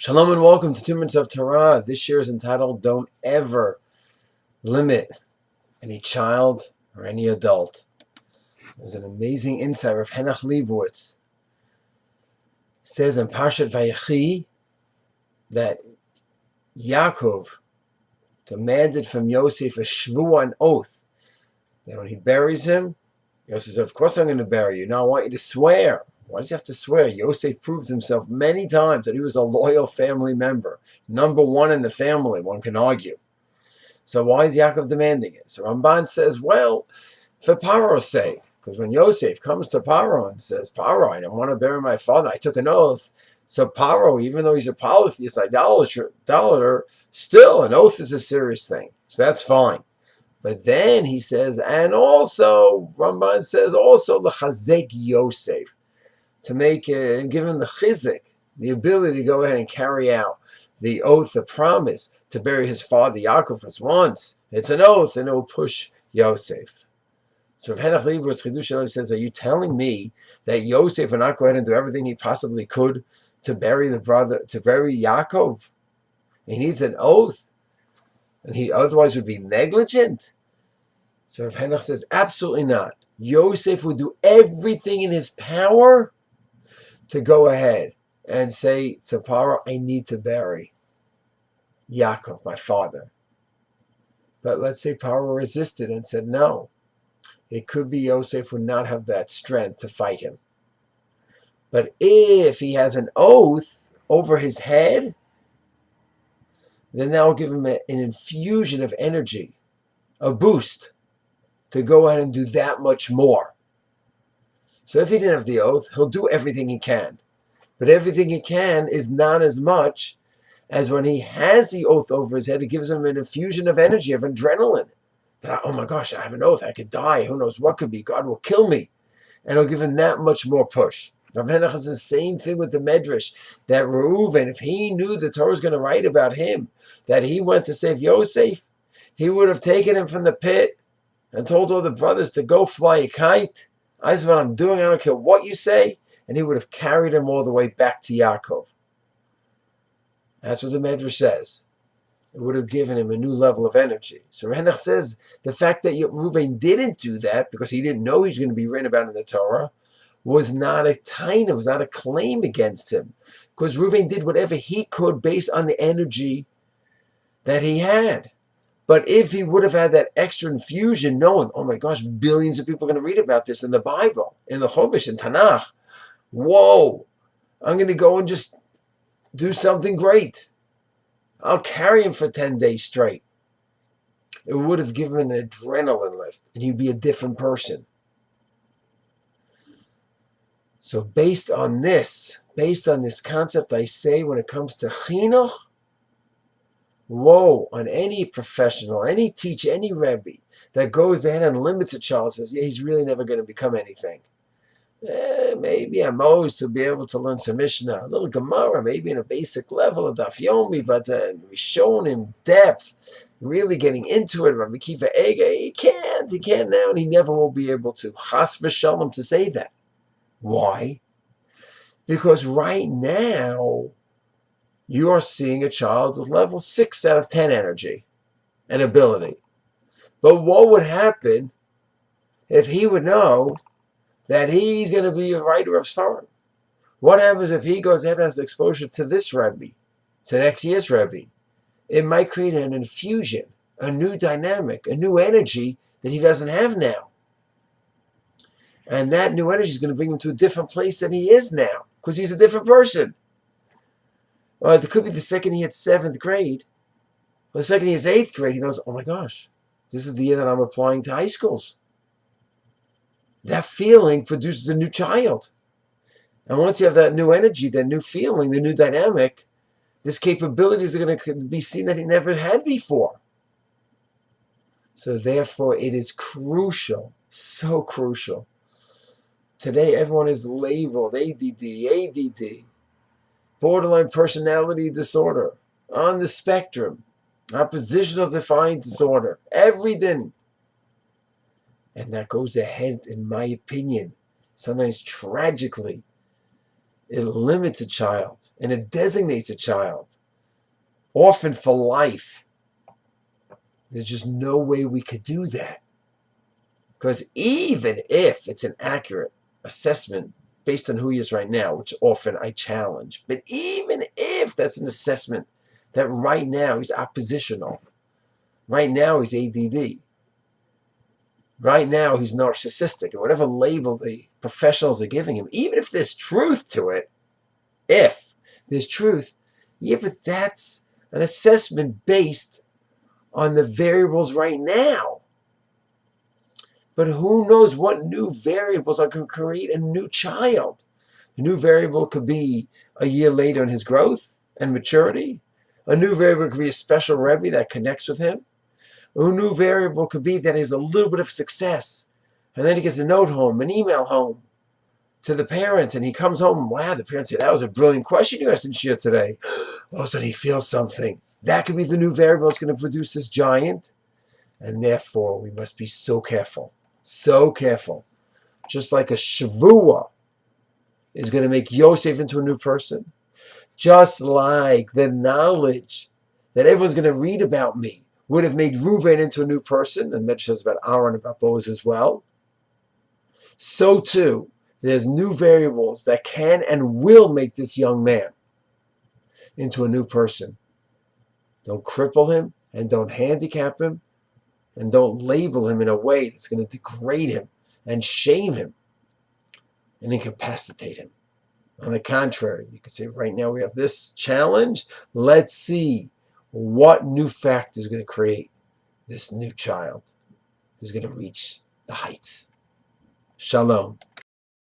Shalom and welcome to 2 Minutes of Torah. This year is entitled Don't Ever Limit Any Child or Any Adult. There's an amazing insight. Rav Henoch Leibowitz says in Parshat Vayichi that Yaakov demanded from Yosef a shvuah, an oath, that when he buries him, Yosef says, of course I'm going to bury you. Now I want you to swear. Why does he have to swear? Yosef proves himself many times that he was a loyal family member. Number one in the family, one can argue. So why is Yaakov demanding it? So Ramban says, well, for Paro's sake. Because when Yosef comes to Paro and says, Paro, I don't want to bury my father, I took an oath. So Paro, even though he's a polytheist, idolater, still an oath is a serious thing. So that's fine. But then he says, and also, Ramban says, also the chazek Yosef, to make and give him the chizuk, the ability to go ahead and carry out the oath, the promise to bury his father Yaakov was once. It's an oath, and it will push Yosef. So Rav Henoch Leibowitz Chidush says, are you telling me that Yosef will not go ahead and do everything he possibly could to bury the brother, to bury Yaakov? He needs an oath, and he otherwise would be negligent. So Rav Henoch says, absolutely not. Yosef would do everything in his power to go ahead and say to Paro, I need to bury Yaakov, my father. But let's say Paro resisted and said no. It could be Yosef would not have that strength to fight him. But if he has an oath over his head, then that will give him an infusion of energy, a boost, to go ahead and do that much more. So if he didn't have the oath, he'll do everything he can. But everything he can is not as much as when he has the oath over his head. It gives him an infusion of energy, of adrenaline. That, oh my gosh, I have an oath, I could die, who knows what could be, God will kill me. And it'll give him that much more push. Rav Henoch is the same thing with the Medrash, that Reuven, if he knew the Torah was going to write about him, that he went to save Yosef, he would have taken him from the pit and told all the brothers to go fly a kite. I said, what I'm doing, I don't care what you say. And he would have carried him all the way back to Yaakov. That's what the Medrash says. It would have given him a new level of energy. So Henoch says the fact that Reuven didn't do that because he didn't know he was going to be written about in the Torah was not a taina, was not a claim against him. Because Reuven did whatever he could based on the energy that he had. But if he would have had that extra infusion, knowing, oh my gosh, billions of people are going to read about this in the Bible, in the Chumash, in Tanakh. Whoa, I'm going to go and just do something great. I'll carry him for 10 days straight. It would have given him an adrenaline lift, and he'd be a different person. So based on this concept, I say when it comes to chinuch, whoa, on any professional, any teacher, any Rebbe that goes ahead and limits a child, says, yeah, he's really never going to become anything. Maybe I'm always to be able to learn some Mishnah, a little Gemara, maybe in a basic level of Daf Yomi, but we've shown him depth, really getting into it. Rabbi Kiva Ega, he can't now, and he never will be able to. Chas v'shalom to say that. Why? Because right now, you are seeing a child with level 6 out of 10 energy and ability. But what would happen if he would know that he's going to be a writer of Sfarim? What happens if he goes ahead and has exposure to this Rebbe, to next year's Rebbe? It might create an infusion, a new dynamic, a new energy that he doesn't have now. And that new energy is going to bring him to a different place than he is now, because he's a different person. Or it could be the second he hits 7th grade, or the second he hits 8th grade, he knows, oh my gosh, this is the year that I'm applying to high schools. That feeling produces a new child. And once you have that new energy, that new feeling, the new dynamic, this capabilities are going to be seen that he never had before. So therefore, it is crucial, so crucial. Today, everyone is labeled ADD, borderline personality disorder, on the spectrum, oppositional defiant disorder, everything. And that goes ahead, in my opinion, sometimes tragically, it limits a child and it designates a child, often for life. There's just no way we could do that. Because even if it's an accurate assessment based on who he is right now, which often I challenge, but even if that's an assessment that right now he's oppositional, right now he's ADD, right now he's narcissistic, or whatever label the professionals are giving him, even if there's truth to it, if there's truth, yeah, but that's an assessment based on the variables right now. But who knows what new variables are going to create a new child? A new variable could be a year later in his growth and maturity. A new variable could be a special Rebbe that connects with him. A new variable could be that he has a little bit of success. And then he gets a note home, an email home to the parents, and he comes home, wow, the parents say, that was a brilliant question you asked in Shia today. All of a sudden he feels something. That could be the new variable that's going to produce this giant. And therefore, we must be so careful. So careful. Just like a Shavua is going to make Yosef into a new person. Just like the knowledge that everyone's going to read about me would have made Reuven into a new person, and Medrash says about Aaron and about Boaz as well. So too, there's new variables that can and will make this young man into a new person. Don't cripple him and don't handicap him and don't label him in a way that's going to degrade him and shame him and incapacitate him. On the contrary, you could say right now we have this challenge. Let's see what new factor is going to create this new child who's going to reach the heights. Shalom.